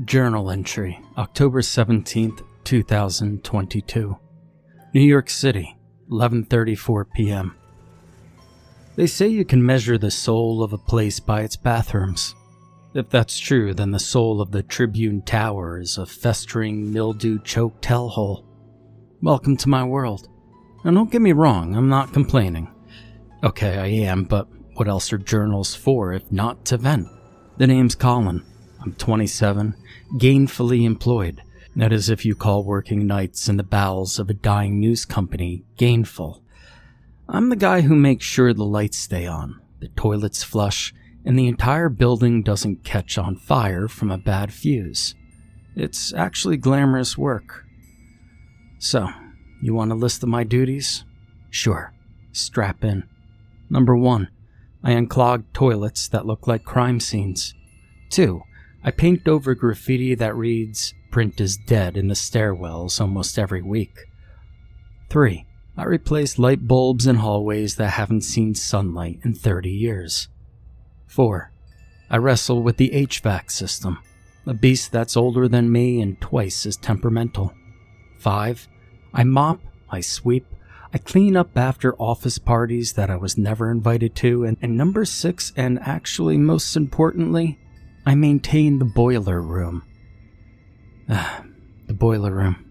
Journal entry, October 17th, 2022. New York City, 11:34 p.m. They say you can measure the soul of a place by its bathrooms. If that's true, then the soul of the Tribune Tower is a festering, mildew-choked hellhole. Welcome to my world. And don't get me wrong, I'm not complaining. Okay, I am, but what else are journals for if not to vent? The name's Colin. I'm 27, gainfully employed. That is if you call working nights in the bowels of a dying news company gainful. I'm the guy who makes sure the lights stay on, the toilets flush, and the entire building doesn't catch on fire from a bad fuse. It's actually glamorous work. So, you want a list of my duties? Sure. Strap in. Number 1, I unclog toilets that look like crime scenes. 2, I paint over graffiti that reads, "Print is dead" in the stairwells almost every week. 3, I replace light bulbs in hallways that haven't seen sunlight in 30 years. 4, I wrestle with the HVAC system, a beast that's older than me and twice as temperamental. 5, I mop, I sweep, I clean up after office parties that I was never invited to, and number 6, and actually most importantly, I maintain the boiler room. The boiler room.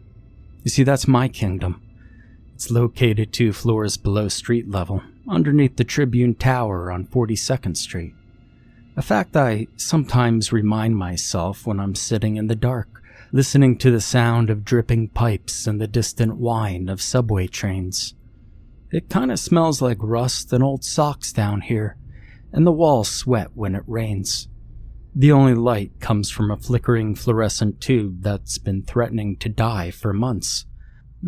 You see, that's my kingdom. It's located 2 floors below street level, underneath the Tribune Tower on 42nd Street. A fact I sometimes remind myself when I'm sitting in the dark, listening to the sound of dripping pipes and the distant whine of subway trains. It kinda smells like rust and old socks down here, and the walls sweat when it rains. The only light comes from a flickering fluorescent tube that's been threatening to die for months.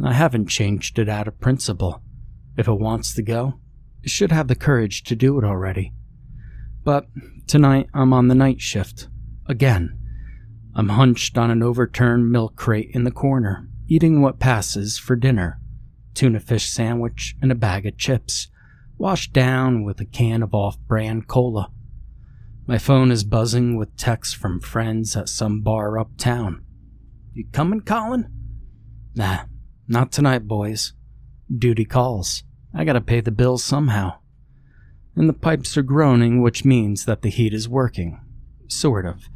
I haven't changed it out of principle. If it wants to go, it should have the courage to do it already. But tonight I'm on the night shift. Again. I'm hunched on an overturned milk crate in the corner, eating what passes for dinner. Tuna fish sandwich and a bag of chips, washed down with a can of off-brand cola. My phone is buzzing with texts from friends at some bar uptown. "You coming, Colin?" "Nah, not tonight, boys. Duty calls. I gotta pay the bills somehow." And the pipes are groaning, which means that the heat is working. Sort of.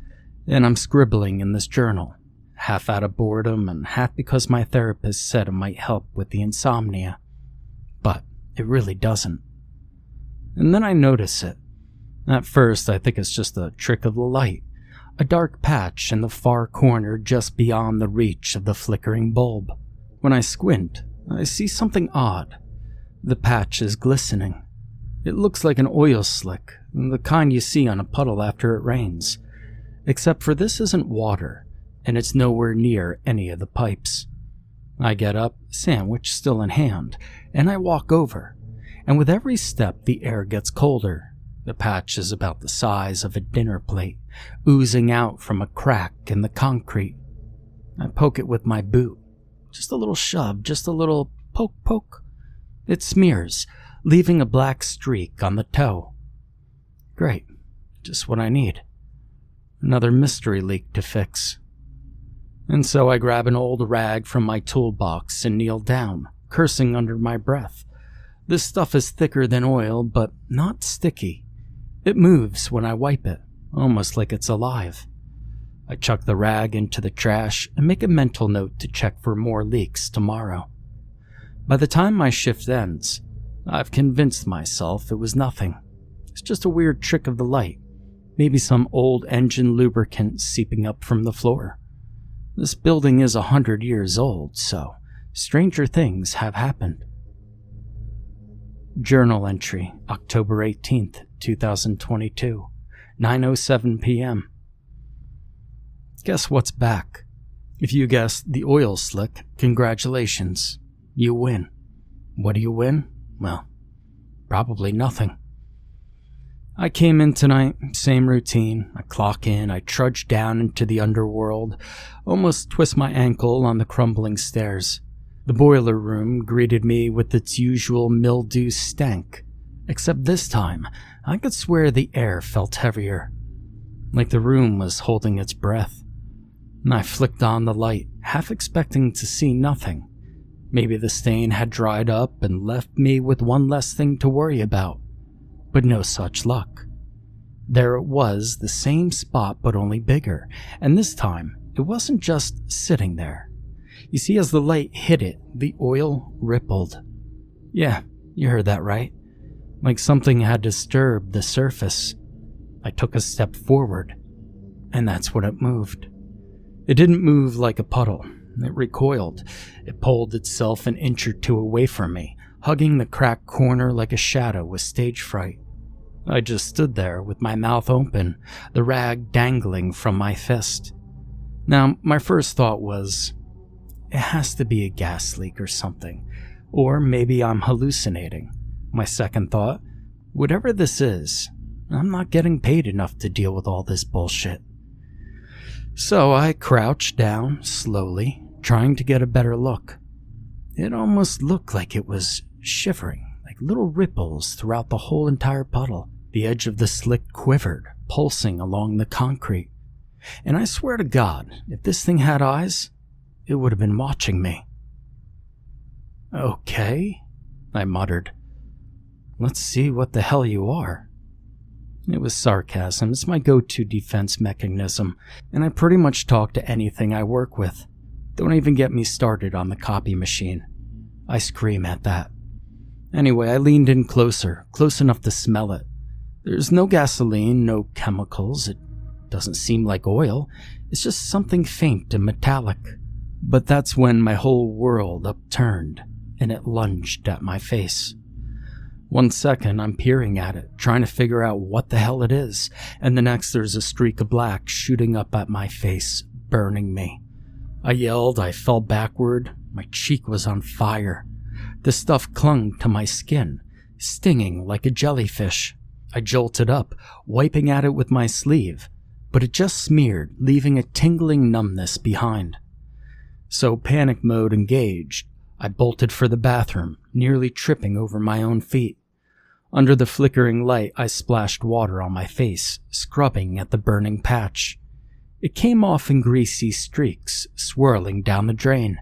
And I'm scribbling in this journal, half out of boredom and half because my therapist said it might help with the insomnia. But it really doesn't. And then I notice it. At first, I think it's just a trick of the light, a dark patch in the far corner just beyond the reach of the flickering bulb. When I squint, I see something odd. The patch is glistening. It looks like an oil slick, the kind you see on a puddle after it rains. Except for this isn't water, and it's nowhere near any of the pipes. I get up, sandwich still in hand, and I walk over, and with every step the air gets colder. The patch is about the size of a dinner plate, oozing out from a crack in the concrete. I poke it with my boot. Just a little shove, just a little poke. It smears, leaving a black streak on the toe. Great, just what I need. Another mystery leak to fix. And so I grab an old rag from my toolbox and kneel down, cursing under my breath. This stuff is thicker than oil, but not sticky. It moves when I wipe it, almost like it's alive. I chuck the rag into the trash and make a mental note to check for more leaks tomorrow. By the time my shift ends, I've convinced myself it was nothing. It's just a weird trick of the light. Maybe some old engine lubricant seeping up from the floor. This building is 100 years old, so stranger things have happened. Journal entry, October 18th, 2022, 9:07 p.m. Guess what's back? If you guessed the oil slick, congratulations. You win. What do you win? Well, probably nothing. I came in tonight, same routine. I clock in, I trudge down into the underworld, almost twist my ankle on the crumbling stairs. The boiler room greeted me with its usual mildew stank, except this time I could swear the air felt heavier, like the room was holding its breath. and I flicked on the light, half expecting to see nothing. Maybe the stain had dried up and left me with one less thing to worry about, but no such luck. There it was, the same spot but only bigger, and this time it wasn't just sitting there. You see, as the light hit it, the oil rippled. Yeah, you heard that right. Like something had disturbed the surface. I took a step forward, and that's when it moved. It didn't move like a puddle. It recoiled. It pulled itself an inch or two away from me, hugging the cracked corner like a shadow with stage fright. I just stood there with my mouth open, the rag dangling from my fist. Now, my first thought was, it has to be a gas leak or something, or maybe I'm hallucinating. My second thought, whatever this is, I'm not getting paid enough to deal with all this bullshit. So I crouched down, slowly, trying to get a better look. It almost looked like it was shivering, like little ripples throughout the whole entire puddle. The edge of the slick quivered, pulsing along the concrete. And I swear to God, if this thing had eyes, it would have been watching me. Okay, I muttered. Let's see what the hell you are. It was sarcasm. It's my go-to defense mechanism, and I pretty much talk to anything I work with. Don't even get me started on the copy machine. I scream at that. Anyway, I leaned in closer, close enough to smell it. There's no gasoline, no chemicals. It doesn't seem like oil. It's just something faint and metallic. But that's when my whole world upturned, and it lunged at my face. 1 second, I'm peering at it, trying to figure out what the hell it is, and the next there's a streak of black shooting up at my face, burning me. I yelled, I fell backward, my cheek was on fire. The stuff clung to my skin, stinging like a jellyfish. I jolted up, wiping at it with my sleeve, but it just smeared, leaving a tingling numbness behind. So, panic mode engaged, I bolted for the bathroom, nearly tripping over my own feet. Under the flickering light, I splashed water on my face, scrubbing at the burning patch. It came off in greasy streaks, swirling down the drain.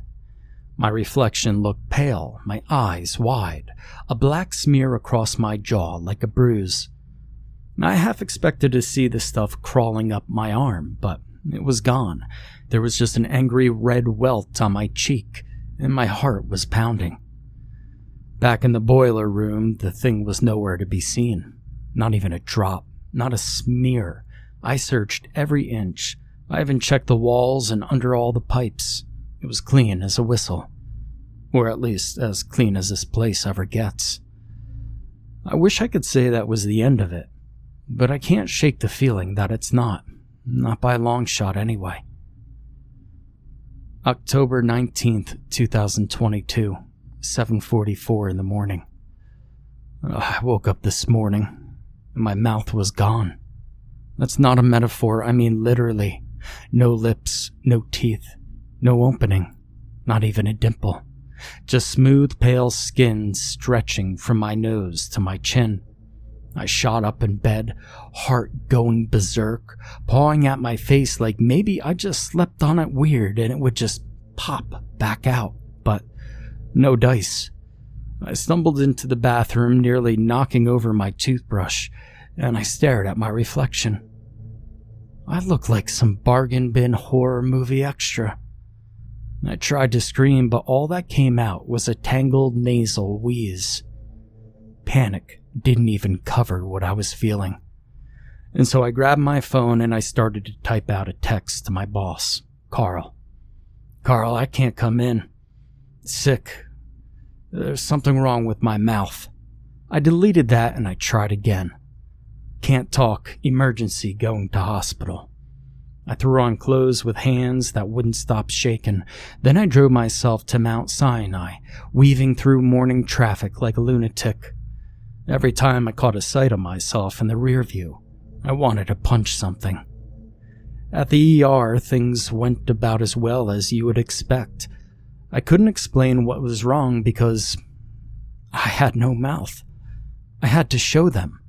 My reflection looked pale, my eyes wide, a black smear across my jaw like a bruise. I half expected to see the stuff crawling up my arm, but it was gone. There was just an angry red welt on my cheek, and my heart was pounding. Back in the boiler room, the thing was nowhere to be seen. Not even a drop, not a smear. I searched every inch. I even checked the walls and under all the pipes. It was clean as a whistle. Or at least as clean as this place ever gets. I wish I could say that was the end of it, but I can't shake the feeling that it's not. Not by a long shot anyway. October 19th, 2022. 7:44 in the morning. I woke up this morning, and my mouth was gone. That's not a metaphor, I mean literally. No lips, no teeth, no opening, not even a dimple. Just smooth, pale skin stretching from my nose to my chin. I shot up in bed, heart going berserk, pawing at my face like maybe I just slept on it weird and it would just pop back out, but no dice. I stumbled into the bathroom, nearly knocking over my toothbrush, and I stared at my reflection. I looked like some bargain bin horror movie extra. I tried to scream, but all that came out was a tangled nasal wheeze. Panic didn't even cover what I was feeling. And so I grabbed my phone and I started to type out a text to my boss, Carl. Carl, I can't come in. Sick. There's something wrong with my mouth. I deleted that and I tried again. Can't talk. Emergency. Going to hospital. I threw on clothes with hands that wouldn't stop shaking. Then I drove myself to Mount Sinai, weaving through morning traffic like a lunatic. Every time I caught a sight of myself in the rear view, I wanted to punch something. At the ER, things went about as well as you would expect. I couldn't explain what was wrong because I had no mouth. I had to show them.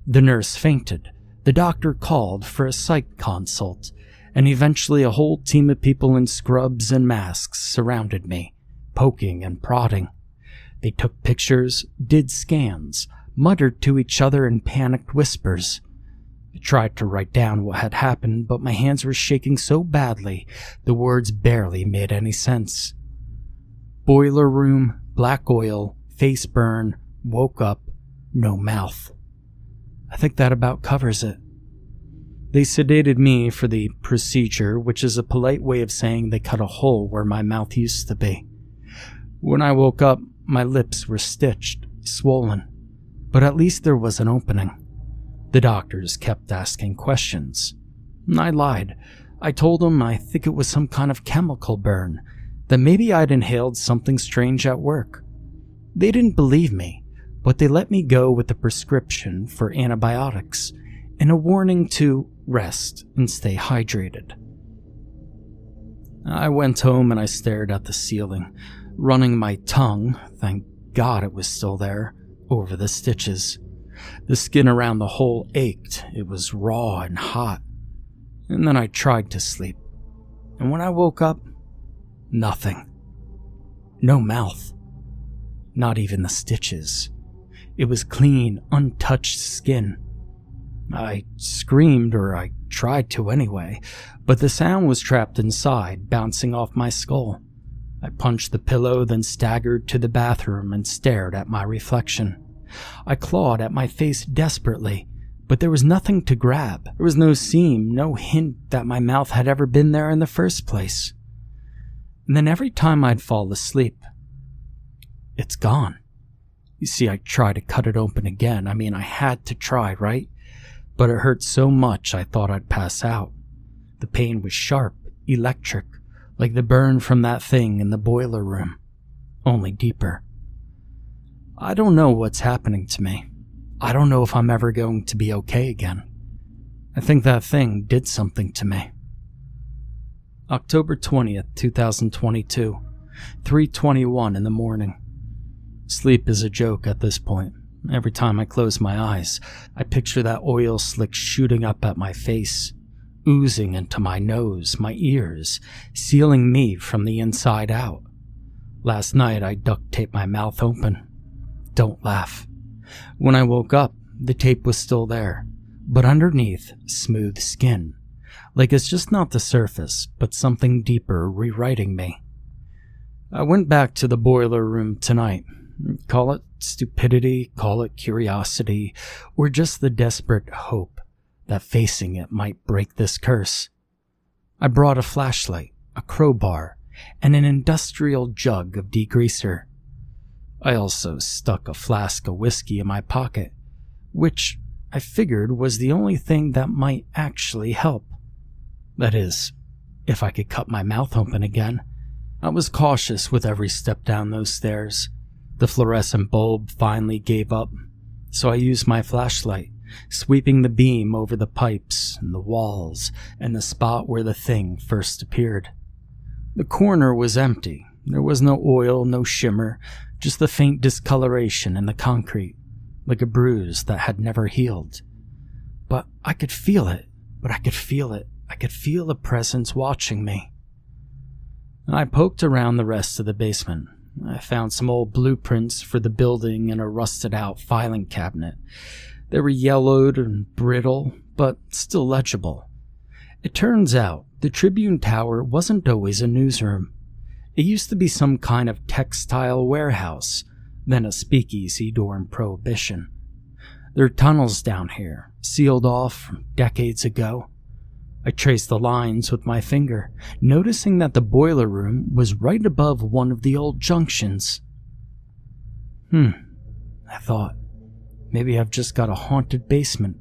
The nurse fainted. The doctor called for a psych consult, and eventually a whole team of people in scrubs and masks surrounded me, poking and prodding. They took pictures, did scans, muttered to each other in panicked whispers. I tried to write down what had happened, but my hands were shaking so badly the words barely made any sense. Boiler room, black oil, face burn, woke up, no mouth. I think that about covers it. They sedated me for the procedure, which is a polite way of saying they cut a hole where my mouth used to be. When I woke up, my lips were stitched, swollen, but at least there was an opening. The doctors kept asking questions. I lied. I told them I think it was some kind of chemical burn, that maybe I'd inhaled something strange at work. They didn't believe me, but they let me go with a prescription for antibiotics and a warning to rest and stay hydrated. I went home and I stared at the ceiling, running my tongue, thank God it was still there, over the stitches. The skin around the hole ached. It was raw and hot. And then I tried to sleep. And when I woke up, nothing. No mouth. Not even the stitches. It was clean, untouched skin. I screamed, or I tried to anyway, but the sound was trapped inside, bouncing off my skull. I punched the pillow, then staggered to the bathroom and stared at my reflection. I clawed at my face desperately, but there was nothing to grab. There was no seam, no hint that my mouth had ever been there in the first place. And then every time I'd fall asleep, it's gone. You see, I tried to cut it open again. I had to try, right? But it hurt so much I thought I'd pass out. The pain was sharp, electric, like the burn from that thing in the boiler room, only deeper. I don't know what's happening to me. I don't know if I'm ever going to be okay again. I think that thing did something to me. October 20th, 2022, 3:21 in the morning. Sleep is a joke at this point. Every time I close my eyes, I picture that oil slick shooting up at my face, oozing into my nose, my ears, sealing me from the inside out. Last night I duct taped my mouth open. Don't laugh. When I woke up, the tape was still there, but underneath, smooth skin. Like it's just not the surface, but something deeper rewriting me. I went back to the boiler room tonight. Call it stupidity, call it curiosity, or just the desperate hope that facing it might break this curse. I brought a flashlight, a crowbar, and an industrial jug of degreaser. I also stuck a flask of whiskey in my pocket, which I figured was the only thing that might actually help. That is, if I could cut my mouth open again. I was cautious with every step down those stairs. The fluorescent bulb finally gave up, so I used my flashlight, sweeping the beam over the pipes and the walls and the spot where the thing first appeared. The corner was empty. There was no oil, no shimmer, just the faint discoloration in the concrete, like a bruise that had never healed. But I could feel it. I could feel a presence watching me. I poked around the rest of the basement. I found some old blueprints for the building in a rusted-out filing cabinet. They were yellowed and brittle, but still legible. It turns out the Tribune Tower wasn't always a newsroom. It used to be some kind of textile warehouse, then a speakeasy during Prohibition. There are tunnels down here, sealed off from decades ago. I traced the lines with my finger, noticing that the boiler room was right above one of the old junctions. I thought, maybe I've just got a haunted basement.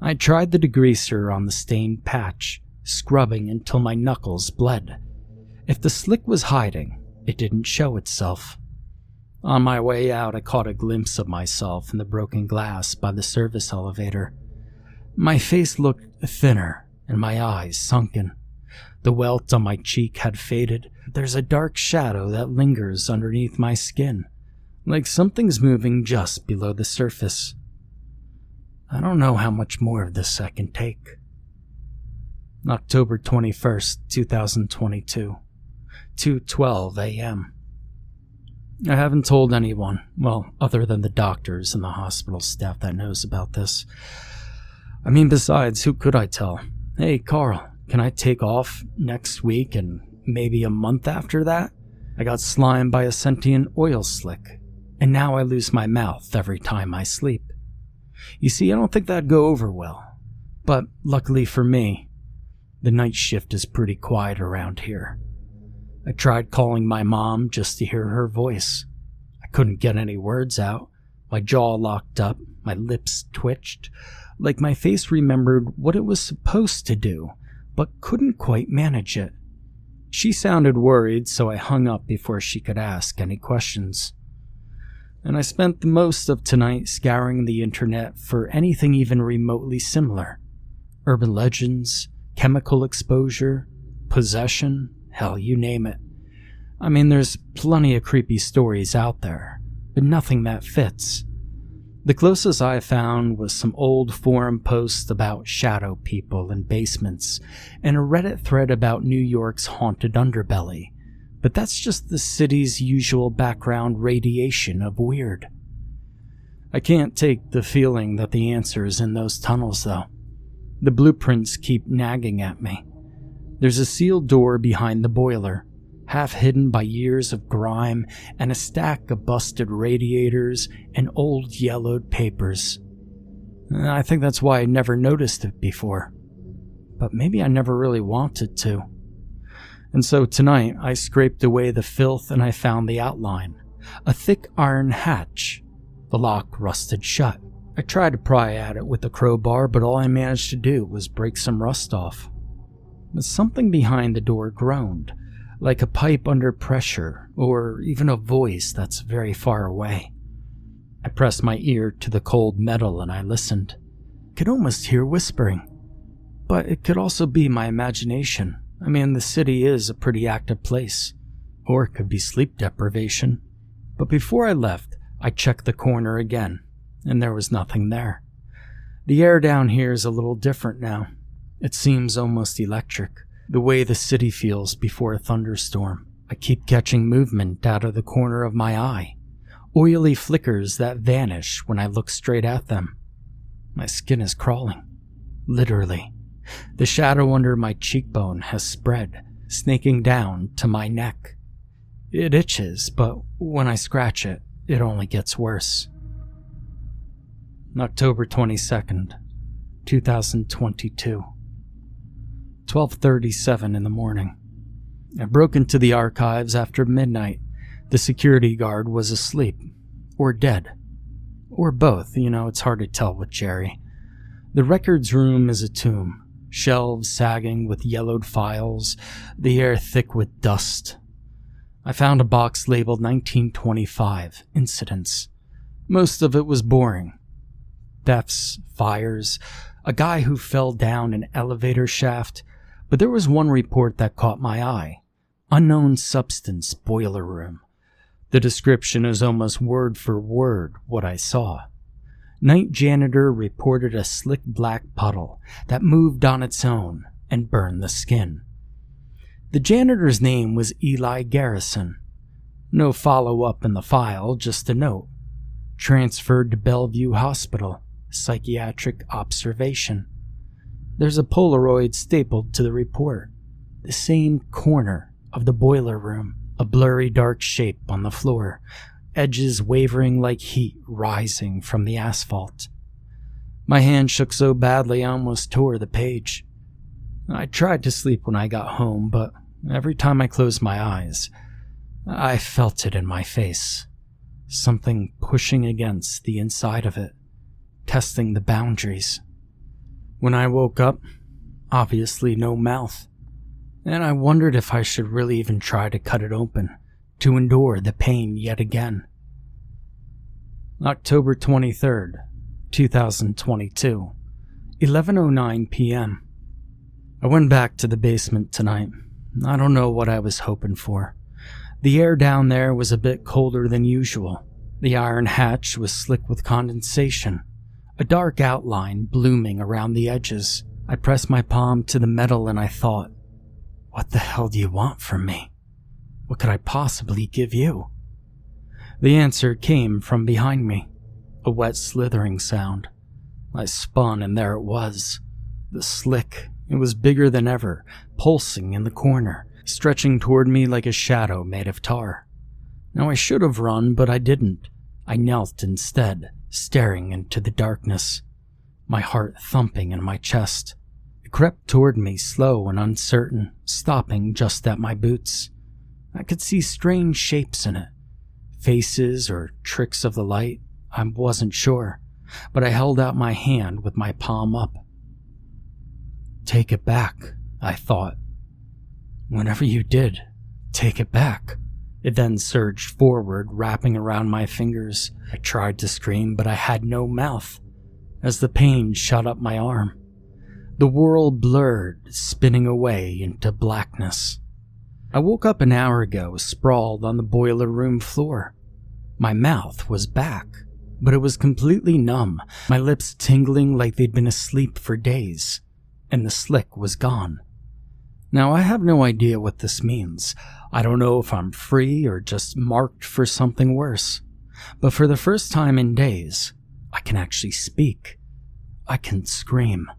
I tried the degreaser on the stained patch, scrubbing until my knuckles bled. If the slick was hiding, it didn't show itself. On my way out, I caught a glimpse of myself in the broken glass by the service elevator. My face looked thinner and my eyes sunken. The welt on my cheek had faded. There's a dark shadow that lingers underneath my skin, like something's moving just below the surface. I don't know how much more of this I can take. October 21st, 2022, 2:12 a.m. I haven't told anyone, well, other than the doctors and the hospital staff that knows about this. I mean, besides, who could I tell? Hey, Carl, can I take off next week and maybe a month after that? I got slimed by a sentient oil slick, and now I lose my mouth every time I sleep. You see, I don't think that'd go over well, but luckily for me, the night shift is pretty quiet around here. I tried calling my mom just to hear her voice. I couldn't get any words out. My jaw locked up, my lips twitched, like my face remembered what it was supposed to do, but couldn't quite manage it. She sounded worried, so I hung up before she could ask any questions. And I spent the most of tonight scouring the internet for anything even remotely similar. Urban legends, chemical exposure, possession, hell, you name it. I mean, there's plenty of creepy stories out there, but nothing that fits. The closest I found was some old forum posts about shadow people in basements and a Reddit thread about New York's haunted underbelly, but that's just the city's usual background radiation of weird. I can't take the feeling that the answer is in those tunnels, though. The blueprints keep nagging at me. There's a sealed door behind the boiler, half hidden by years of grime and a stack of busted radiators and old yellowed papers. I think that's why I never noticed it before. But maybe I never really wanted to. And so tonight I scraped away the filth and I found the outline. A thick iron hatch. The lock rusted shut. I tried to pry at it with a crowbar, but all I managed to do was break some rust off. But something behind the door groaned, like a pipe under pressure, or even a voice that's very far away. I pressed my ear to the cold metal and I listened. I could almost hear whispering. But it could also be my imagination. I mean, the city is a pretty active place. Or it could be sleep deprivation. But before I left, I checked the corner again, and there was nothing there. The air down here is a little different now. It seems almost electric, the way the city feels before a thunderstorm. I keep catching movement out of the corner of my eye, oily flickers that vanish when I look straight at them. My skin is crawling, literally. The shadow under my cheekbone has spread, snaking down to my neck. It itches, but when I scratch it, it only gets worse. October 22nd, 2022. 12:37 in the morning. I broke into the archives after midnight. The security guard was asleep, or dead, or both. It's hard to tell with Jerry. The records room is a tomb, shelves sagging with yellowed files, the air thick with dust. I found a box labeled 1925 Incidents. Most of it was boring. Thefts, fires, a guy who fell down an elevator shaft, but there was one report that caught my eye. Unknown substance boiler room. The description is almost word for word what I saw. Night janitor reported a slick black puddle that moved on its own and burned the skin. The janitor's name was Eli Garrison. No follow-up in the file, just a note. Transferred to Bellevue Hospital, psychiatric observation. There's a Polaroid stapled to the report. The same corner of the boiler room, a blurry dark shape on the floor, edges wavering like heat rising from the asphalt. My hand shook so badly I almost tore the page. I tried to sleep when I got home, but every time I closed my eyes, I felt it in my face. Something pushing against the inside of it, testing the boundaries. When I woke up, obviously no mouth, and I wondered if I should really even try to cut it open, to endure the pain yet again. October 23rd, 2022, 11:09 p.m. I went back to the basement tonight. I don't know what I was hoping for. The air down there was a bit colder than usual. The iron hatch was slick with condensation, a dark outline blooming around the edges. I pressed my palm to the metal and I thought, what the hell do you want from me? What could I possibly give you? The answer came from behind me, a wet slithering sound. I spun and there it was. The slick. It was bigger than ever, pulsing in the corner, stretching toward me like a shadow made of tar. Now I should have run, but I didn't. I knelt instead, staring into the darkness, my heart thumping in my chest. It crept toward me, slow and uncertain, stopping just at my boots. I could see strange shapes in it, faces or tricks of the light. I wasn't sure, but I held out my hand with my palm up. Take it back, I thought. Whenever you did, take it back. It then surged forward, wrapping around my fingers. I tried to scream, but I had no mouth. As the pain shot up my arm, the world blurred, spinning away into blackness. I woke up an hour ago, sprawled on the boiler room floor. My mouth was back, but it was completely numb, my lips tingling like they'd been asleep for days, and the slick was gone. Now, I have no idea what this means. I don't know if I'm free or just marked for something worse. But for the first time in days, I can actually speak. I can scream.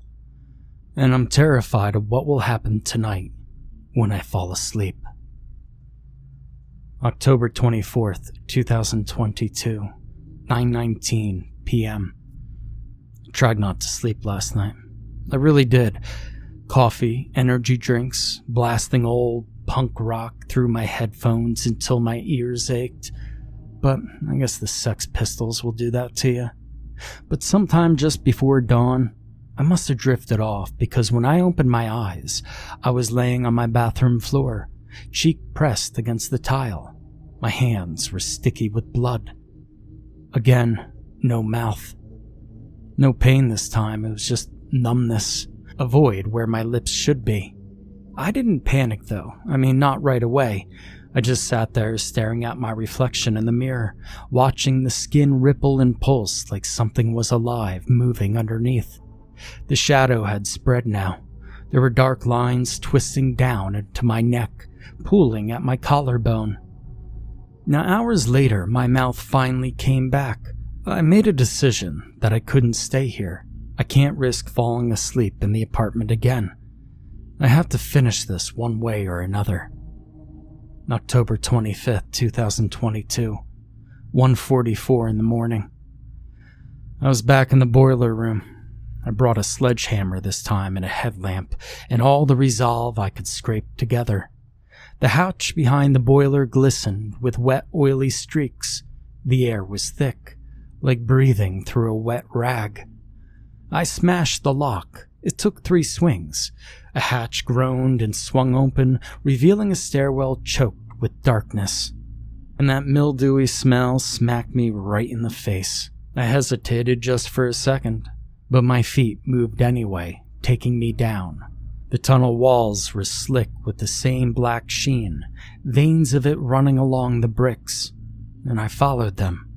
And I'm terrified of what will happen tonight when I fall asleep. October 24th, 2022, 9:19 p.m. I tried not to sleep last night. I really did. Coffee, energy drinks, blasting old punk rock through my headphones until my ears ached. But I guess the Sex Pistols will do that to you. But sometime just before dawn, I must have drifted off because when I opened my eyes, I was laying on my bathroom floor, cheek pressed against the tile. My hands were sticky with blood. Again, no mouth. No pain this time, it was just numbness, a void where my lips should be. I didn't panic though, not right away. I just sat there staring at my reflection in the mirror, watching the skin ripple and pulse like something was alive, moving underneath. The shadow had spread now. There were dark lines twisting down into my neck, pulling at my collarbone. Now, hours later, my mouth finally came back. I made a decision that I couldn't stay here. I can't risk falling asleep in the apartment again. I have to finish this one way or another. October 25th, 2022, 1:44 in the morning. I was back in the boiler room. I brought a sledgehammer this time and a headlamp, and all the resolve I could scrape together. The hatch behind the boiler glistened with wet, oily streaks. The air was thick, like breathing through a wet rag. I smashed the lock. It took 3 swings. A hatch groaned and swung open, revealing a stairwell choked with darkness. And that mildewy smell smacked me right in the face. I hesitated just for a second, but my feet moved anyway, taking me down. The tunnel walls were slick with the same black sheen, veins of it running along the bricks, and I followed them,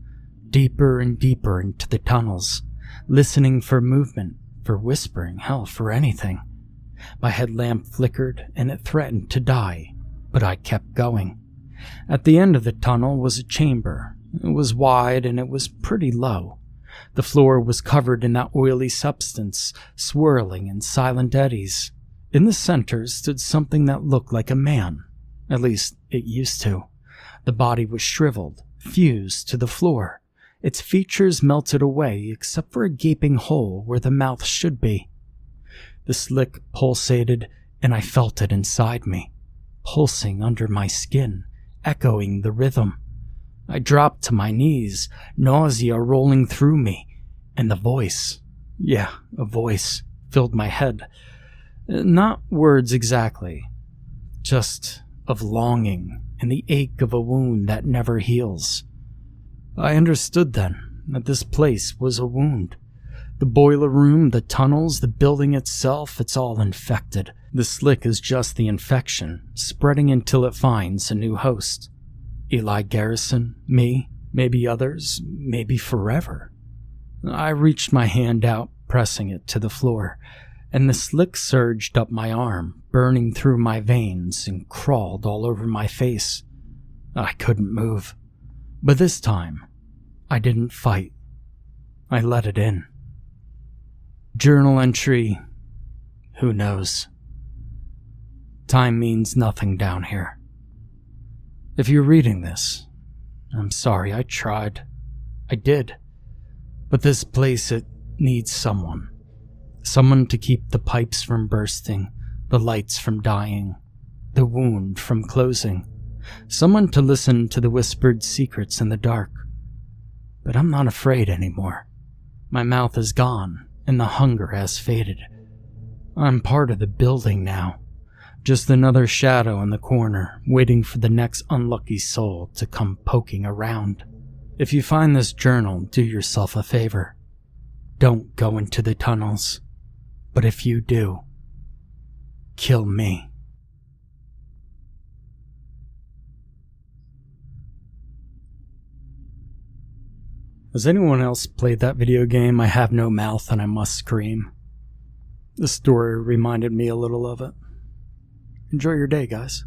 deeper and deeper into the tunnels, listening for movement, for whispering, hell, for anything. My headlamp flickered and it threatened to die, but I kept going. At the end of the tunnel was a chamber. It was wide and it was pretty low. The floor was covered in that oily substance, swirling in silent eddies. In the center stood something that looked like a man. At least, it used to. The body was shriveled, fused to the floor. Its features melted away except for a gaping hole where the mouth should be. The slick pulsated, and I felt it inside me, pulsing under my skin, echoing the rhythm. I dropped to my knees, nausea rolling through me, and the voice, a voice, filled my head. Not words exactly, just of longing and the ache of a wound that never heals. I understood then that this place was a wound. The boiler room, the tunnels, the building itself, it's all infected. The slick is just the infection, spreading until it finds a new host. Eli Garrison, me, maybe others, maybe forever. I reached my hand out, pressing it to the floor. and the slick surged up my arm, burning through my veins and crawled all over my face. I couldn't move, but this time, I didn't fight. I let it in. Journal entry, who knows? Time means nothing down here. If you're reading this, I'm sorry, I tried. I did. But this place, it needs someone. Someone to keep the pipes from bursting, the lights from dying, the wound from closing. Someone to listen to the whispered secrets in the dark. But I'm not afraid anymore. My mouth is gone, and the hunger has faded. I'm part of the building now. Just another shadow in the corner, waiting for the next unlucky soul to come poking around. If you find this journal, do yourself a favor. Don't go into the tunnels. But if you do, kill me. Has anyone else played that video game, I Have No Mouth and I Must Scream? The story reminded me a little of it. Enjoy your day, guys.